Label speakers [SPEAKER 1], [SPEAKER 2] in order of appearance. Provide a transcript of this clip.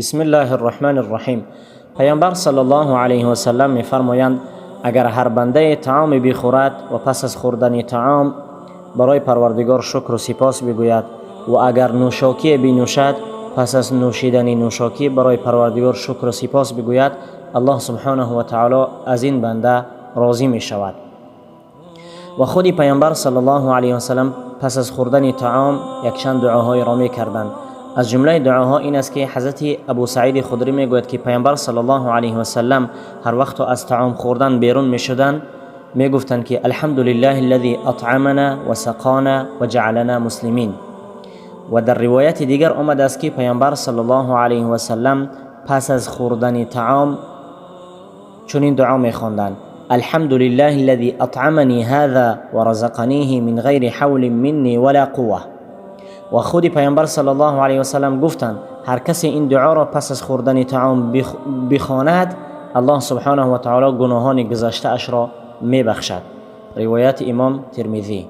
[SPEAKER 1] بسم الله الرحمن الرحیم. پیامبر صلی الله علیه و سلم می‌فرمایند اگر هر بنده طعام بخورد و پس از خوردن طعام برای پروردگار شکر و سپاس بگوید و اگر نوشاکی بنوشد پس از نوشیدن نوشاکی برای پروردگار شکر و سپاس بگوید، الله سبحانه و تعالی از این بنده راضی می شود. و خود پیامبر صلی الله علیه و سلم پس از خوردن طعام یک چند دعاهای را می کردند. از جمله دعاها این است که حضرت ابو سعید خدری می گوید که پیامبر صلی الله علیه و سلم هر وقت از طعام خوردن بیرون می شدند می گفتند که الحمدلله الذی اطعمنا و سقانا و جعلنا مسلمین. و در روایت دیگر آمده است که پیامبر صلی الله علیه و سلم پس از خوردن طعام چنین دعا می خواندند: الحمدلله الذي اطعمني هذا ورزقنيه من غیر حول مني ولا قوه. و خود پیامبر صلی الله علیه و سلم گفتند هر کسی این دعا را پس از خوردن طعام بخواند، الله سبحانه و تعالی گناهان گذشته اش را می بخشد. روایت امام ترمذی.